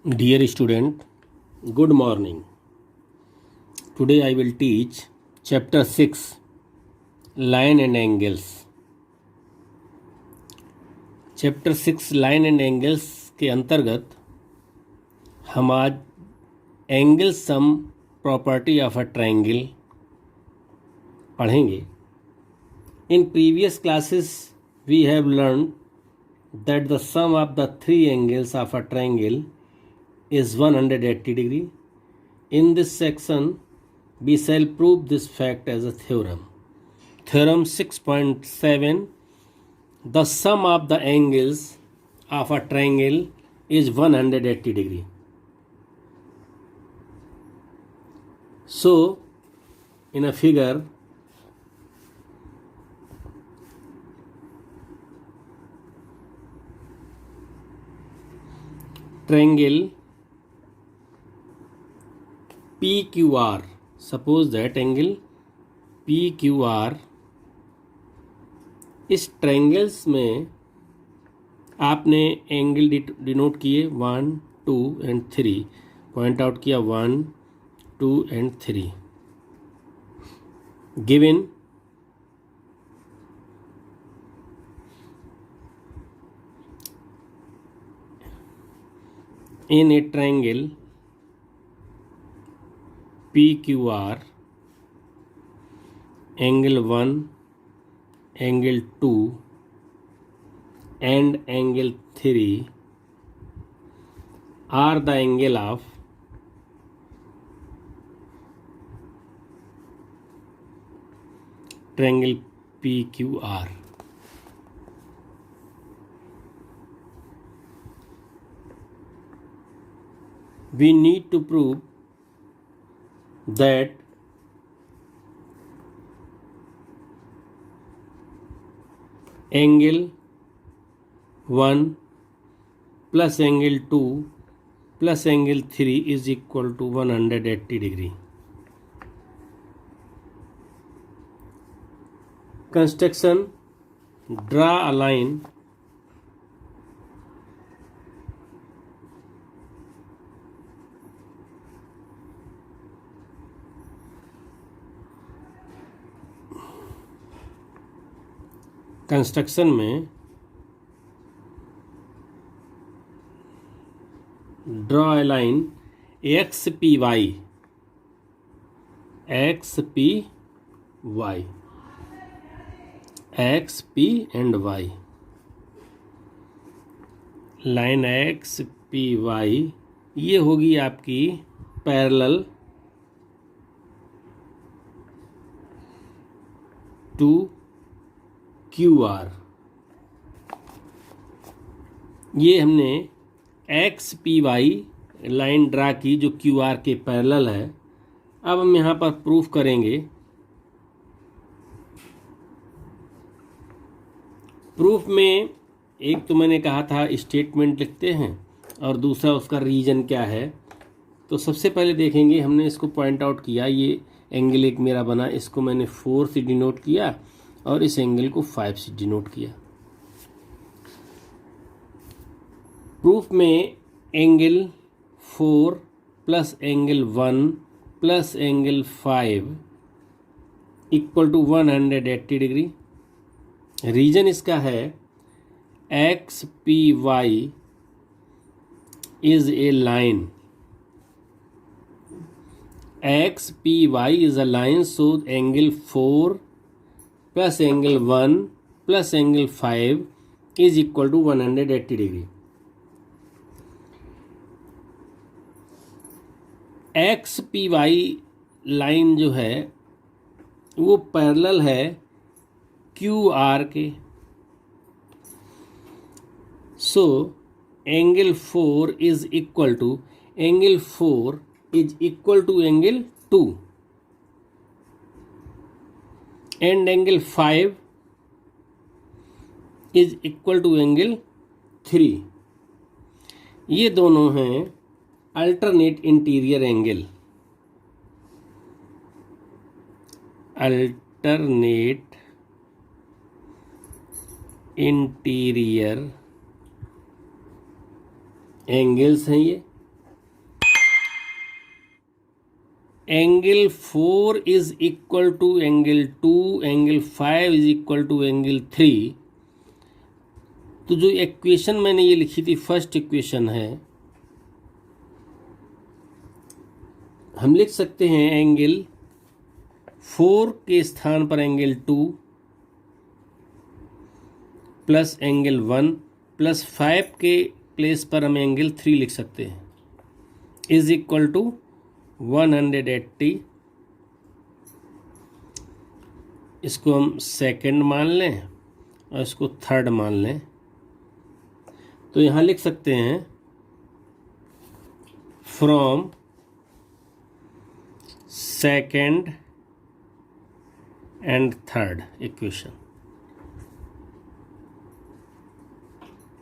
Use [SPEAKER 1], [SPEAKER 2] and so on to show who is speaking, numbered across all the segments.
[SPEAKER 1] Dear student, good morning. Today I will teach chapter 6 Line and Angles. Chapter 6 line and angles के अंतर्गत हम आज angle sum property of a triangle पढ़ेंगे. In previous classes we have learn that the sum of the three angles of a triangle is 180 degree. In this section, we shall prove this fact as a theorem. Theorem 6.7. The sum of the angles of a triangle is 180 degree. So, in a figure, triangle PQR. Suppose that angle PQR, इस triangles में आपने angle denote किए 1, 2 and 3, point out किया 1, 2 and 3. Given in a triangle PQR, angle 1, angle 2 and angle 3 are the angle of triangle PQR. We need to prove that angle 1 plus angle 2 plus angle 3 is equal to 180 degree. Construction: draw a line construction में draw a line X P Y X P and Y. Line X P Y ये होगी आपकी parallel to QR. ये हमने X P Y line draw की जो QR के parallel है. अब हम यहाँ पर प्रूफ करेंगे. प्रूफ में एक तो मैंने कहा था स्टेटमेंट लिखते हैं और दूसरा उसका रीजन क्या है. तो सबसे पहले देखेंगे, हमने इसको पॉइंट आउट किया. ये एंगल एक मेरा बना, इसको मैंने 4 से डिनोट किया और इस एंगल को 5 से डिनोट किया. प्रूफ में angle 4 plus angle 1 plus angle 5 equal to 180 degree. Reason इसका है X P Y is a line. X P Y is a line, so angle 4 plus angle 1 plus angle 5 is equal to 180 degree. X P Y line जो है वो parallel है Q R के. So angle 4 is equal to angle 4 is equal to angle 2 and angle 5 is equal to angle 3. ये दोनों हैं alternate interior angle. Alternate interior angles हैं ये. Angle 4 is equal to angle 2, angle 5 is equal to angle 3। तो जो equation मैंने ये लिखी थी, फर्स्ट इक्वेशन है, हम लिख सकते हैं एंगल 4 के स्थान पर एंगल 2 प्लस एंगल 1 प्लस 5 के प्लेस पर हम एंगल 3 लिख सकते हैं, इज इक्वल टू 180। इसको हम सेकंड मान लें और इसको थर्ड मान लें, तो यहाँ लिख सकते हैं from second and third equation.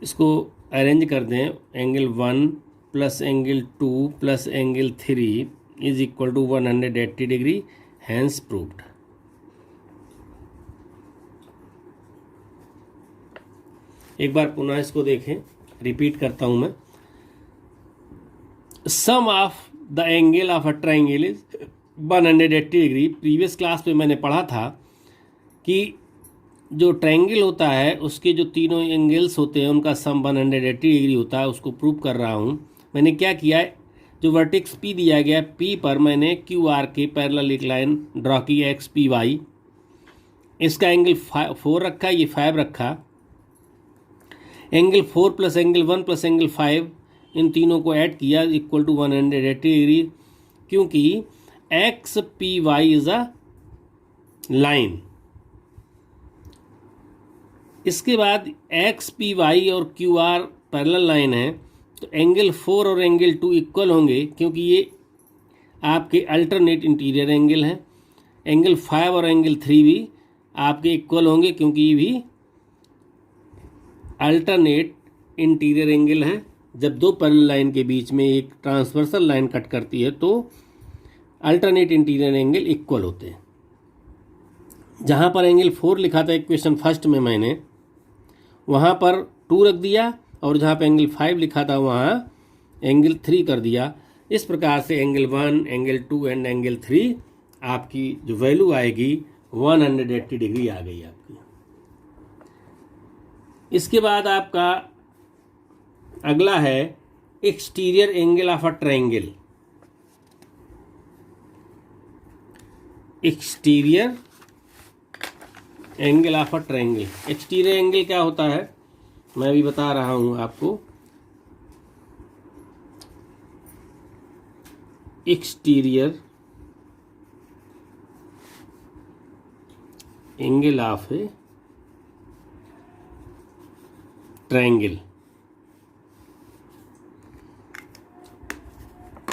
[SPEAKER 1] इसको अरेंज कर दें, angle 1 plus angle 2 plus angle 3 is equal to 180 degree, hence proved. एक बार पुनः इसको देखें, रिपीट करता हूं मैं। Sum of the angle of a triangle is 180 degree. Previous class में मैंने पढ़ा था कि जो ट्रायंगल होता है उसके जो तीनों एंगल्स होते हैं उनका सम 180 डिग्री होता है, उसको प्रूव कर रहा हूँ। मैंने क्या किया है, जो वर्टेक्स P दिया गया है, P पर मैंने QR के पैरेलल एक लाइन ड्रॉ की है, XPY। इसका एंगल 4 रखा, ये 5 रखा। Angle 4 plus angle 1 plus angle 5, इन तीनों को ऐड किया इक्वल टू 180 डिग्री, क्योंकि XPY इज अ लाइन। इसके बाद XPY और QR पैरेलल लाइन है, तो एंगल 4 और एंगल 2 इक्वल होंगे, क्योंकि ये आपके अल्टरनेट इंटीरियर एंगल हैं। एंगल 5 और एंगल 3 भी आपके इक्वल होंगे, क्योंकि ये भी अल्टरनेट इंटीरियर एंगल हैं। जब दो पैरेलल लाइन के बीच में एक ट्रांसवर्सल लाइन कट करती है तो अल्टरनेट इंटीरियर एंगल इक्वल होते हैं। जहाँ पर एंगल 4 लिखा था इक्वेशन फर्स्ट में मैंने, वहाँ पर 2 रख दिया, और जहाँ पर एंगल 5 लिखा था वहाँ एंगल 3 कर दिया। इस प्रकार से एंगल 1, एंगल 2 एंड एंगल 3 आपकी जो वैल्यू आएगी 180 डिग्री आ गई आपकी। इसके बाद आपका अगला है exterior angle of a triangle. Exterior angle of a triangle. Exterior angle क्या होता है मैं भी बता रहा हूं आपको। Exterior angle of A triangle.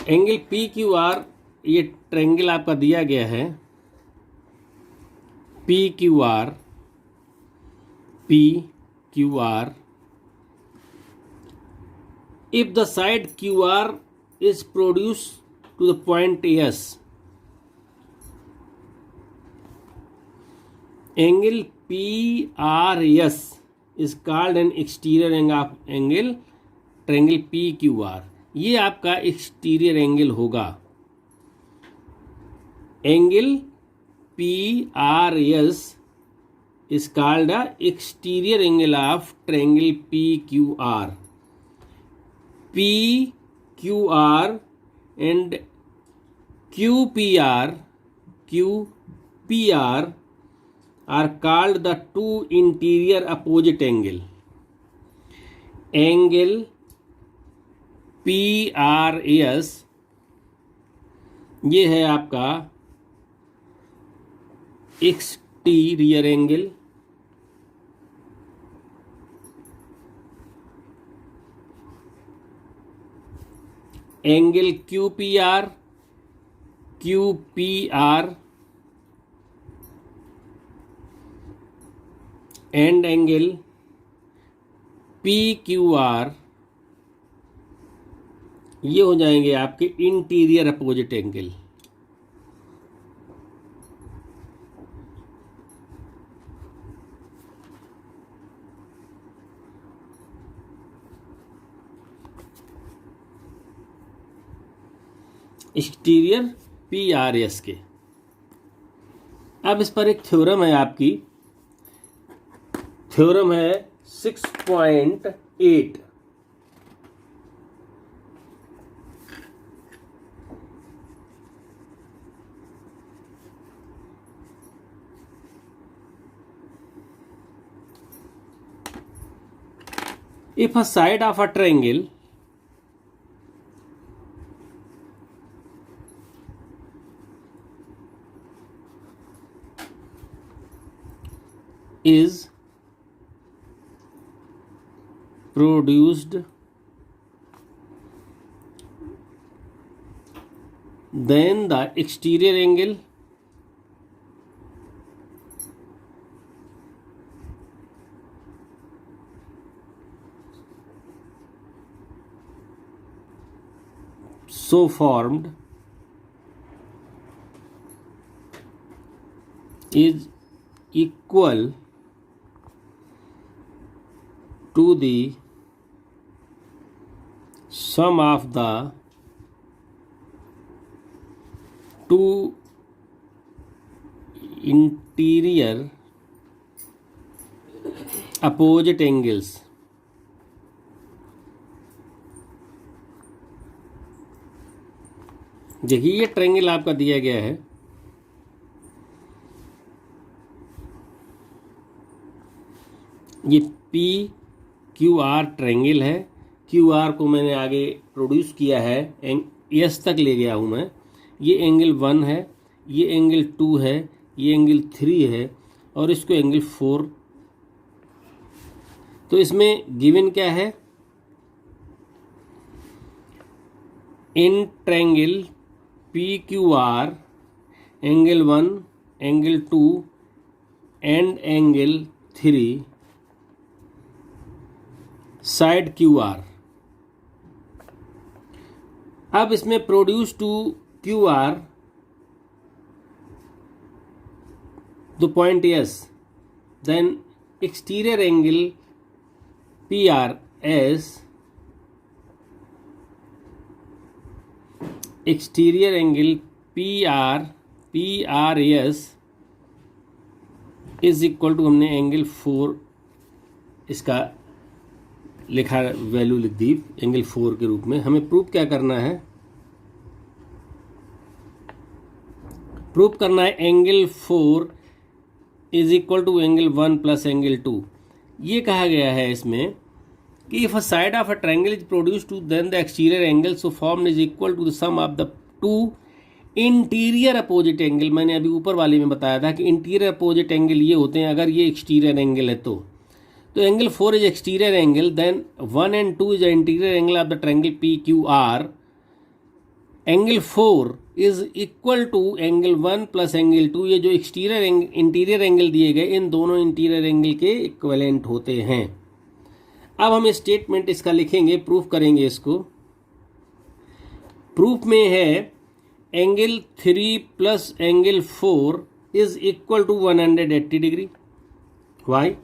[SPEAKER 1] Angle PQR, ये ट्रायंगल आपका दिया गया है PQR। If the side QR is produced to the point S, angle PRS is called an exterior angle triangle PQR। ये आपका एक्सटीरियर एंगल होगा। Angle PRS is called a exterior angle of triangle PQR। PQR and QPR are called the two interior opposite angle। Angle PRS ये है आपका exterior angle. Angle QPR and angle PQR ये हो जाएंगे आपके interior opposite angle. Exterior PRS के। अब इस पर एक थ्योरम है आपकी, थ्योरम है 6.8। If a side of a triangle is produced, then the exterior angle so formed is equal to the sum of the two interior opposite angles. देखिए ये ट्रायंगल आपका दिया गया है, ये PQR ट्रायंगल है। QR को मैंने आगे प्रोड्यूस किया है, S तक ले गया हूँ मैं। ये एंगल 1 है, ये एंगल 2 है, ये एंगल 3 है और इसको एंगल 4। तो इसमें गिवन क्या है, in triangle PQR angle 1, angle 2 and angle 3 side QR। अब इसमें produce to QR the point S, then exterior angle PRS, exterior angle PRS is equal to, हमने एंगल 4 इसका लिखा, वैल्यू लिख दी एंगल 4 के रूप में। हमें प्रूफ क्या करना है, प्रूफ करना है angle 4 is equal to angle 1 plus angle 2। ये कहा गया है इसमें कि if a side of a triangle is produce to then the exterior angle so form is equal to the sum of the two interior opposite angle. मैंने अभी ऊपर वाले में बताया था कि इंटीरियर अपोजिट एंगल ये होते हैं अगर ये एक्सटीरियर एंगल है तो angle 4 is exterior angle, then 1 and 2 is the interior angle of the triangle PQR। Angle 4 is equal to angle 1 plus angle 2। ये जो एक्सटीरियर इंटीरियर एंगल दिए गए इन दोनों इंटीरियर एंगल के इक्विवेलेंट होते हैं। अब हम स्टेटमेंट इसका लिखेंगे, प्रूफ करेंगे इसको। प्रूफ में है angle 3 plus angle 4 is equal to 180 degree. Why?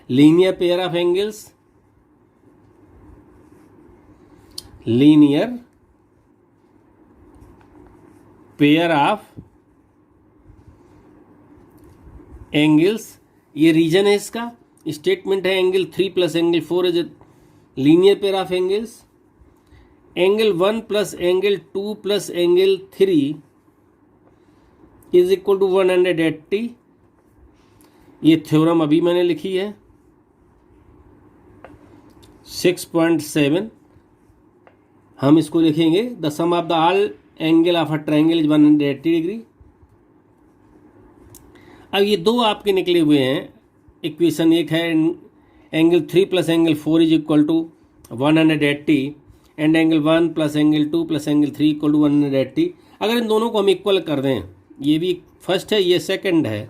[SPEAKER 1] Linear pair of angles, linear pair of angles, ये रीजन है इसका। स्टेटमेंट है angle 3 plus angle 4 is linear pair of angles. Angle 1 plus angle 2 plus angle 3 is equal to 180। ये theorem अभी मैंने लिखी है 6.7। हम इसको लिखेंगे the sum of the all angle of a triangle is 180 degree. अब ये दो आपके निकले हुए हैं इक्वेशन। एक है angle 3 plus angle 4 is equal to 180 and angle 1 plus angle 2 plus angle 3 equal to 180। अगर इन दोनों को हम इक्वल कर दें, ये भी फर्स्ट है ये सेकंड है,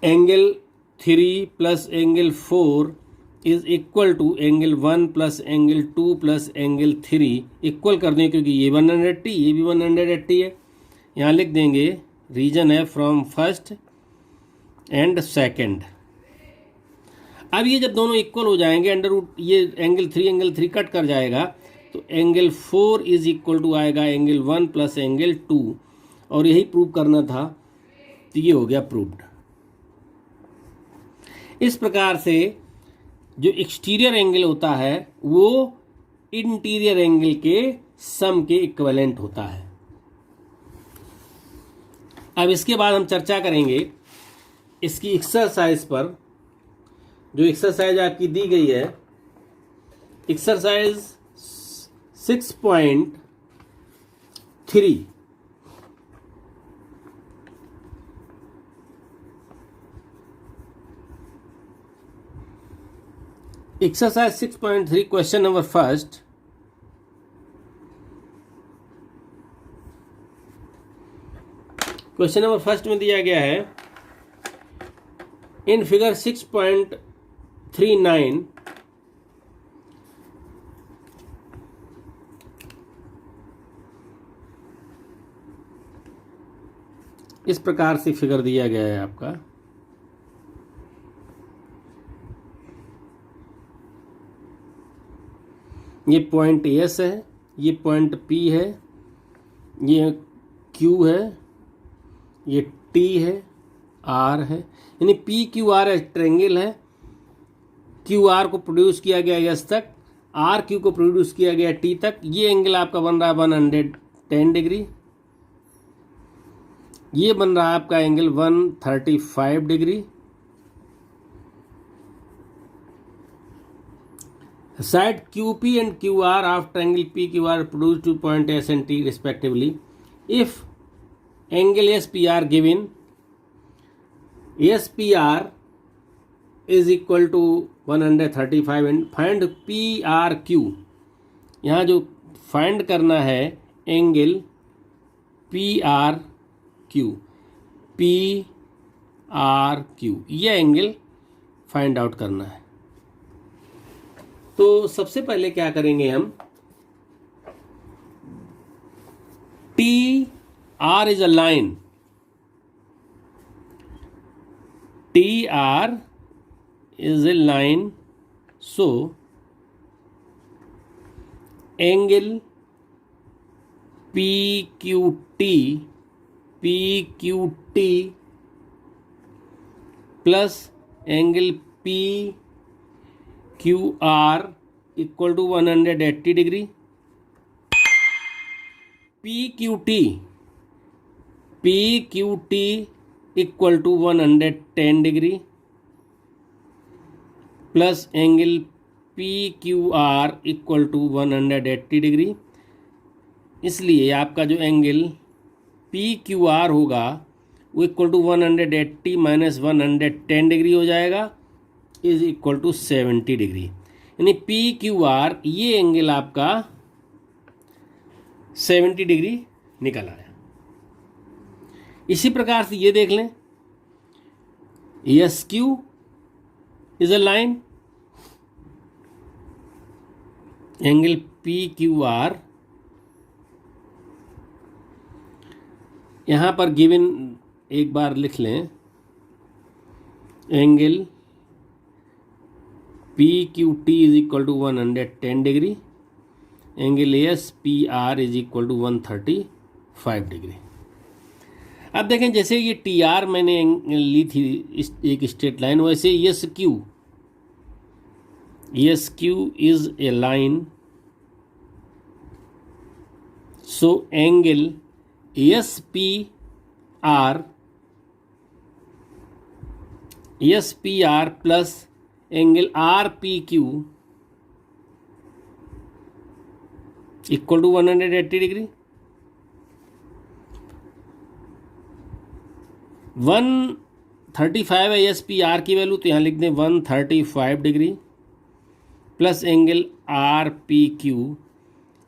[SPEAKER 1] angle 3 plus angle 4 is equal to angle 1 plus angle 2 plus angle 3 equal कर दें, क्योंकि ये 180 ये भी 180 है। यहाँ लिख देंगे रीजन है फ्रॉम फर्स्ट एंड सेकंड। अब ये जब दोनों इक्वल हो जाएंगे, अंडर रूट ये एंगल 3 कट कर जाएगा, तो एंगल 4 इज इक्वल टू आएगा एंगल 1 प्लस एंगल 2, और यही प्रूव करना था, तो ये हो गया प्रूव्ड। इस प्रकार से जो एक्सटीरियर एंगल होता है वो इंटीरियर एंगल के सम के इक्विवेलेंट होता है। अब इसके बाद हम चर्चा करेंगे इसकी एक्सरसाइज पर। जो एक्सरसाइज आपकी दी गई है, exercise 6.3, exercise 6.3 question number first. Question number first में दिया गया है, इन फिगर 6.39 इस प्रकार से फिगर दिया गया है आपका। ये पॉइंट एस है, ये पॉइंट पी है, ये क्यू है, ये टी है, आर है, यानी पी क्यू आर ट्रायंगल है। क्यू आर को प्रोड्यूस किया गया एस तक, आर क्यू को प्रोड्यूस किया गया टी तक। ये एंगल आपका बन रहा है 110 डिग्री, ये बन रहा है आपका angle 135 degree. Side QP and QR of triangle PQR produce 2 point S and T respectively. If angle SPR given, SPR is equal to 135 and find PRQ. यहाँ जो फाइंड करना है एंगल PRQ, PRQ ये एंगल फाइंड आउट करना है। तो सबसे पहले क्या करेंगे हम, T R is a line, T R is a line, so angle P Q T plus angle P Q R equal to 180 degree. P Q T equal to 110 degree plus angle P Q R equal to 180 degree. इसलिए आपका जो angle P Q are होगा वो equal to 180 minus 110 degree हो जाएगा, is equal to 70 degree. यानी P Q are ये angle आपका 70 डिग्री निकल आया। इसी प्रकार से ये देख लें, S Q is a line, angle P Q R यहाँ पर गिवन एक बार लिख लें, angle P Q T is equal to 110 degree, angle S P R is equal to 135 degree. अब देखें जैसे ये टी आर मैंने ली थी एक स्ट्रेट लाइन, वैसे S Q is a line, so angle S P R plus angle R P Q equal to 180 degree. 135 है एस पी आर की वैल्यू, तो यहाँ लिख दें 135 degree plus angle R P Q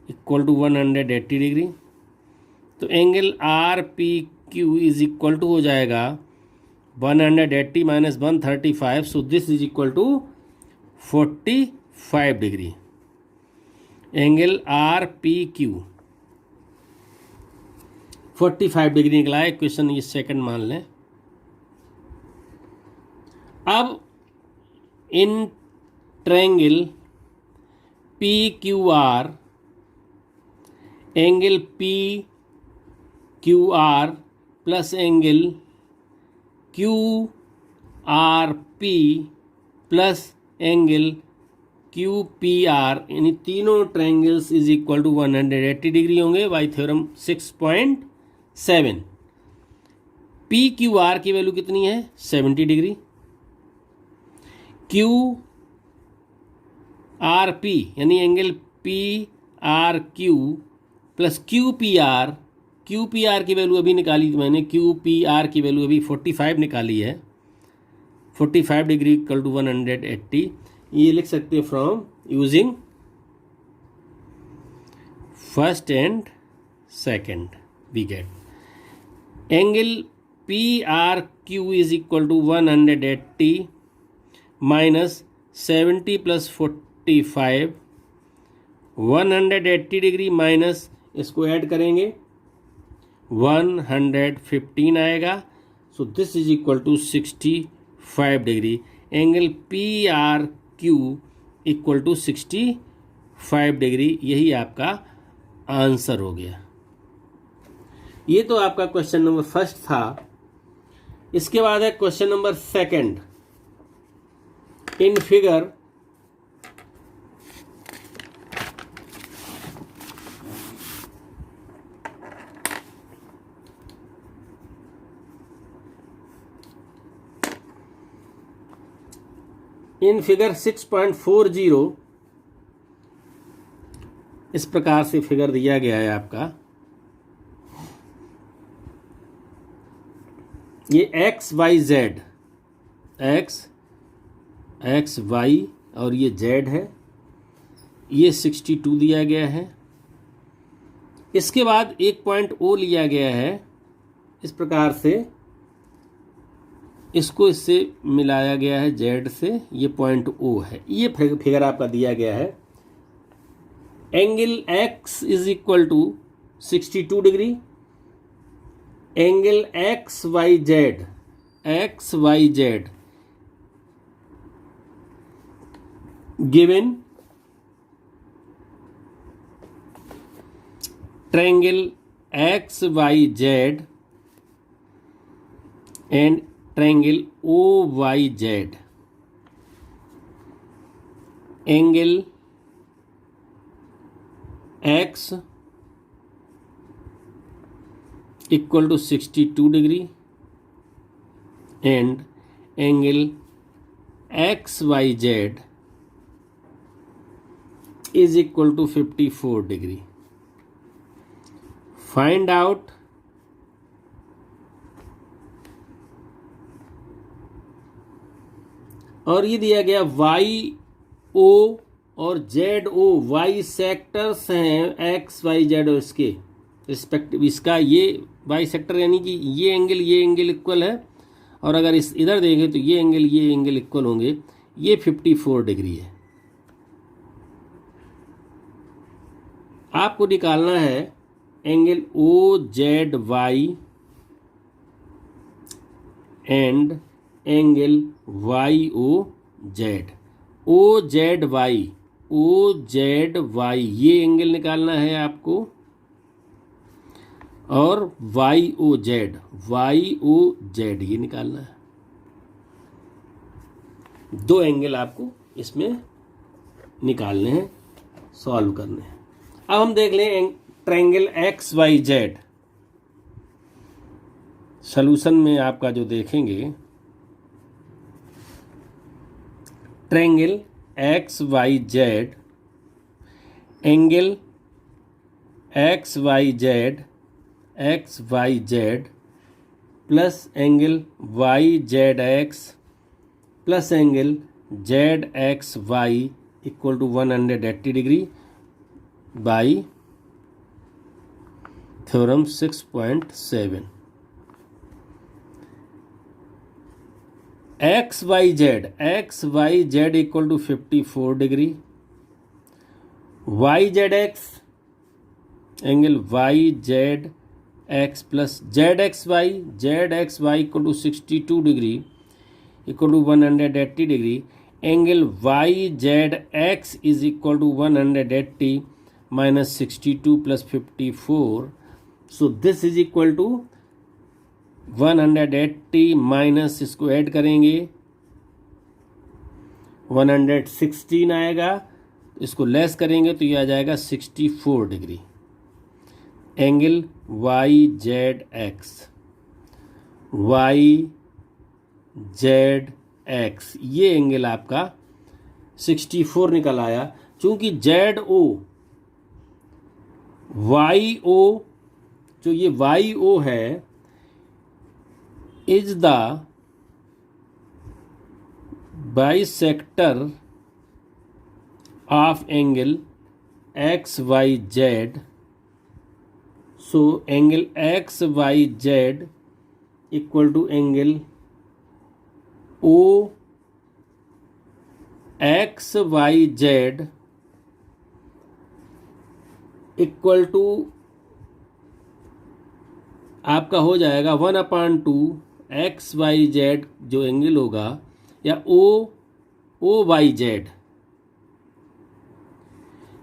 [SPEAKER 1] equal to 180 degree. तो angle R P Q is equal to हो जाएगा 180 minus 135, so this is equal to 45 degree. Angle R P Q 45 degree निकला है। क्वेश्चन ये सेकंड मान लें। अब in triangle P Q R angle P Q R plus angle Q R P plus angle Q P R, यानी तीनों triangles is equal to 180 degree होंगे by theorem 6.7। P Q R की value कितनी है? 70 degree. Q R P यानी angle P R Q plus Q P R की value अभी निकाली मैंने, क्यू पी आर की वैल्यू अभी 45 निकाली है। 45 डिग्री इक्वल टू 180, ये लिख सकते हैं from using first and second. We get angle P R Q is equal to 180 minus 70 प्लस 45, 180 डिग्री माइनस, इसको ऐड करेंगे 115 आएगा। So this is equal to 65 degree. Angle P R Q equal to 65 degree, यही आपका answer हो गया। ये तो आपका क्वेश्चन नंबर फर्स्ट था। इसके बाद है question number second. In figure in figure 6.40 इस प्रकार से फिगर दिया गया है आपका। ये X Y Z, X Y और ये जेड है, ये 62 दिया गया है। इसके बाद एक पॉइंट ओ लिया गया है इस प्रकार से, इसको इससे मिलाया गया है जेड से, ये पॉइंट ओ है। ये फिगर आपका दिया गया है। Angle X is equal to 62 degree. Angle X Y Z given triangle X Y Z and triangle O Y Z. Angle X equal to 62 degree and angle X Y Z is equal to 54 degree. Find out और ये दिया गया Y O और Z O, bisectors हैं X Y Z और इसके respective. इसका ये वाई सेक्टर यानी कि ये एंगल इक्वल है, और अगर इस इधर देखें तो ये एंगल इक्वल होंगे। ये 54 डिग्री है। आपको निकालना है angle O Z Y and angle Y O Z. O Z Y ये एंगल निकालना है आपको, और वाई ओ जेड ये निकालना है। दो एंगल आपको इसमें निकालने हैं, सॉल्व करने हैं। अब हम देख लें triangle X Y Z. Solution में आपका जो देखेंगे, triangle X Y Z, angle X Y Z plus angle Y Z X plus angle Z X Y equal to 180 degree by theorem 6.7। X Y Z equal to 54 degree, Y Z X angle Y Z X plus Z X Y equal to 62 degree equal to 180 degree. Angle Y Z X is equal to 180 minus 62 plus 54. So this is equal to 180 minus इसको add करेंगे 116 आएगा, इसको less करेंगे तो ये आ जाएगा 64 degree. Angle Y Z X, Y Z X, ये एंगल आपका 64 निकल आया। चूंकि जेड ओ वाई ओ, जो ये वाई ओ है, is the bisector of angle X Y Z. So angle X Y Z equal to angle O X Y Z equal to आपका हो जाएगा 1/2 एक्स वाई जेड जो angle होगा, या O Y Z,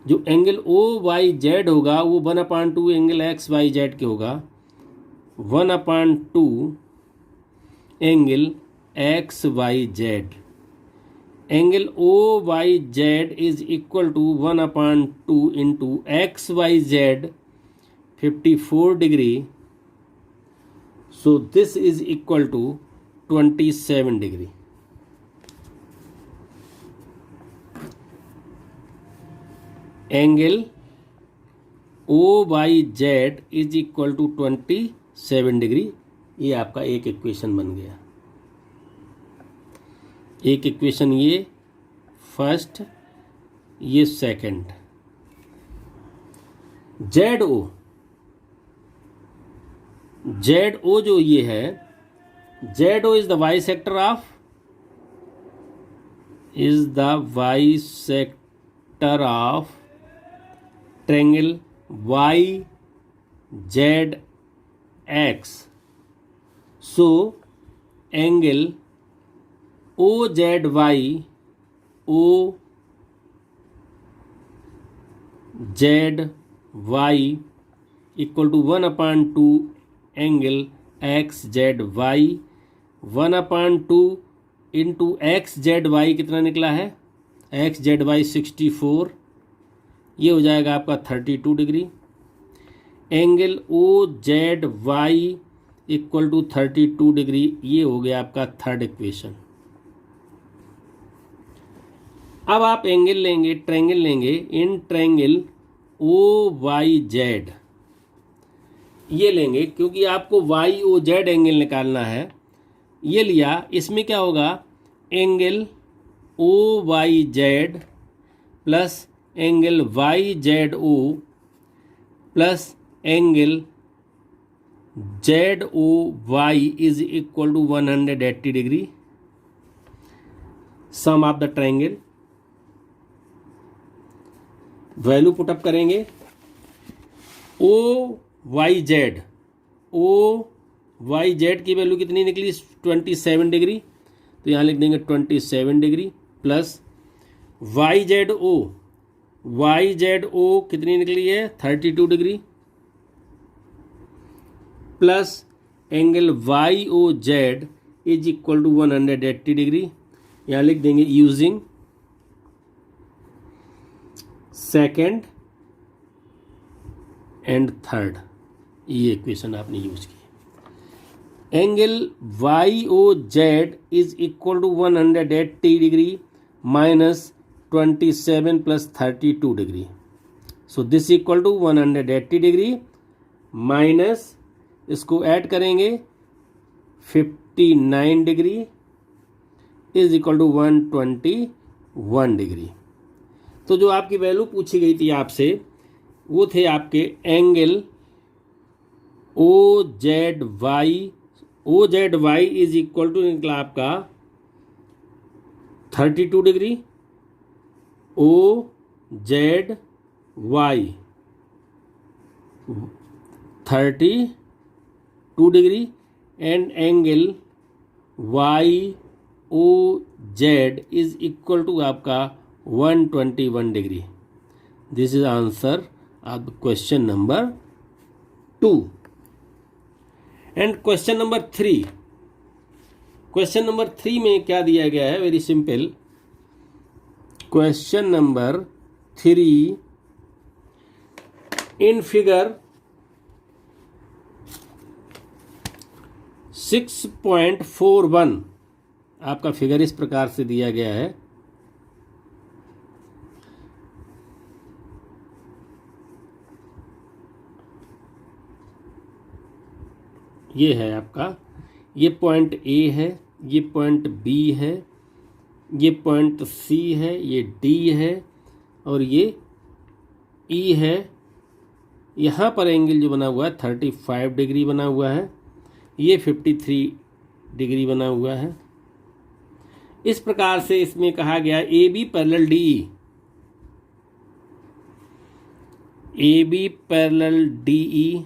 [SPEAKER 1] जो angle O Y Z होगा वो 1/2 angle X Y Z के होगा, 1/2 angle X Y Z. Angle O Y Z is equal to 1/2 into X Y Z 54 degree. So this is equal to 27 degree. Angle OYZ is equal to 27 degree. ये आपका एक equation बन गया। एक equation ये first, ये second. Z O जो ये है, Z O is the bisector of triangle Y Z X. So angle O Z Y equal to 1/2 angle X Z Y. 1/2 into X Z Y कितना निकला है, एक्स जेड वाई 64, ये हो जाएगा आपका 32 degree. Angle O Z Y equal to 32 degree, ये हो गया आपका थर्ड इक्वेशन। अब आप एंगल लेंगे, ट्रायंगल लेंगे, in triangle O Y Z ये लेंगे, क्योंकि आपको वाई ओ जेड एंगल निकालना है। ये लिया, इसमें क्या होगा, angle O Y Z plus angle Y Z O plus angle Z O Y is equal to 180 degree. Sum of the triangle, value put up करेंगे। ओ वाई जेड की value कितनी निकली, 27 डिग्री, तो यहाँ लिख देंगे 27 degree plus Y Z O कितनी निकली है, 32 degree, plus angle Y O Z is equal to 180 degree. यहाँ लिख देंगे यूजिंग सेकेंड एंड थर्ड, ये इक्वेशन आपने यूज की। Angle Y O Z is equal to 180 degree minus 27 प्लस 32 degree. So this equal to 180 degree minus, इसको add करेंगे 59 degree is equal to 121 degree. तो जो आपकी वैल्यू पूछी गई थी आपसे, वो थे आपके angle O Z Y is equal to निकला आपका 32 degree, O Z Y 32 degree and angle Y O Z is equal to आपका 121 डिग्री। दिस इज आंसर अब question number 2 and question number 3. Question number 3 में क्या दिया गया है? Very simple. Question number 3 in figure 6.41 आपका फिगर इस प्रकार से दिया गया है. ये है आपका, ये पॉइंट ए है, ये पॉइंट बी है, ये पॉइंट सी है, ये डी है और ये ई है. यहाँ पर एंगल जो बना हुआ है 35 डिग्री बना हुआ है, ये 53 डिग्री बना हुआ है. इस प्रकार से इसमें कहा गया A B parallel D E. A B parallel D E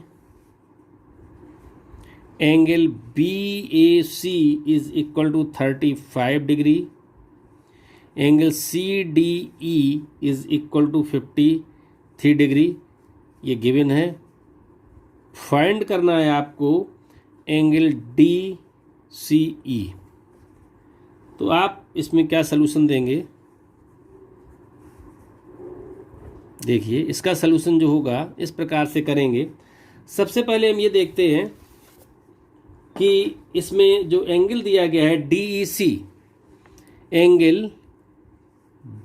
[SPEAKER 1] angle B A C is equal to 35 degree. Angle C D E is equal to 53 degree. ये गिवन है. फाइंड करना है आपको एंगल डी सी ई. तो आप इसमें क्या solution देंगे? देखिए, इसका सलूशन जो होगा इस प्रकार से करेंगे. सबसे पहले हम ये देखते हैं कि इसमें जो एंगल दिया गया है D E C, angle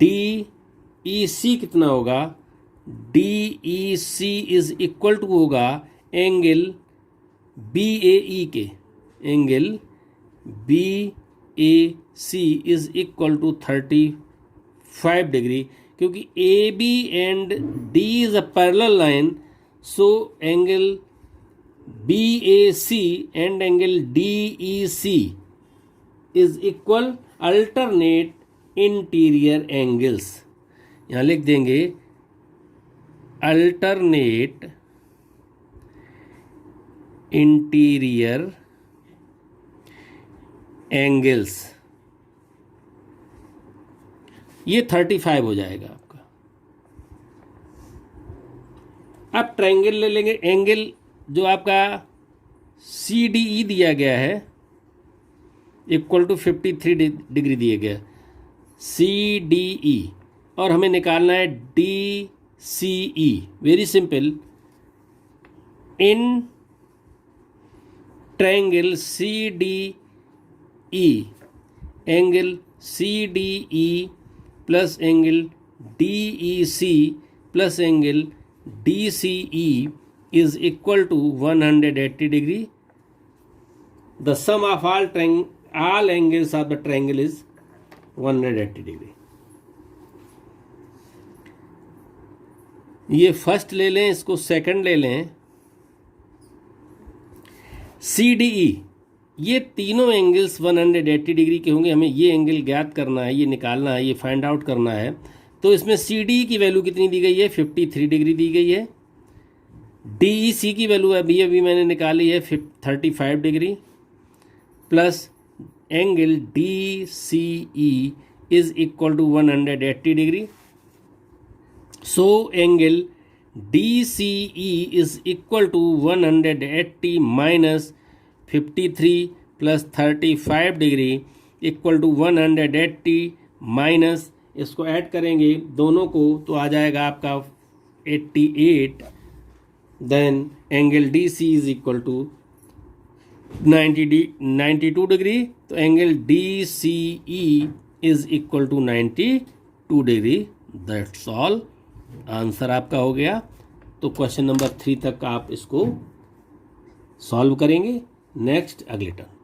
[SPEAKER 1] D E C कितना होगा? D E C is equal to होगा एंगल बी ए ई के. Angle B A C is equal to 35 degree. क्योंकि A B and D is a parallel line, so angle B A C and angle D E C is equal alternate interior angles. यहाँ लिख देंगे alternate interior angles. ये 35 हो जाएगा आपका. अब triangle ले लेंगे. एंगल जो आपका सी डी ई दिया गया है इक्वल टू 53 डिग्री दिया गया सी डी ई, और हमें निकालना है D C E. Very simple. In triangle C D E, angle C D E plus angle D E C plus angle D C E is equal to 180 degree. The sum of all angles of the triangle is 180 degree. ये first ले लें, इसको second ले लें. सी D ई, ये तीनों angles 180 degree के होंगे. हमें ये एंगल ज्ञात करना है, ये निकालना है, ये फाइंड आउट करना है. तो इसमें सी डी की वैल्यू कितनी दी गई है? 53 डिग्री दी गई है. डी ई सी की वैल्यू अभी मैंने निकाली है 35 degree plus angle D C E is equal to 180 degree. So angle D C E is equal to 180 minus 53 plus 35 degree equal to 180 minus, इसको ऐड करेंगे दोनों को तो आ जाएगा आपका 88. Then angle D C is equal to 92 degree. तो angle D C E is equal to 92 degree. That's all. Answer आपका हो गया. तो क्वेश्चन नंबर 3 तक आप इसको सॉल्व करेंगे. नेक्स्ट अगले टर्न.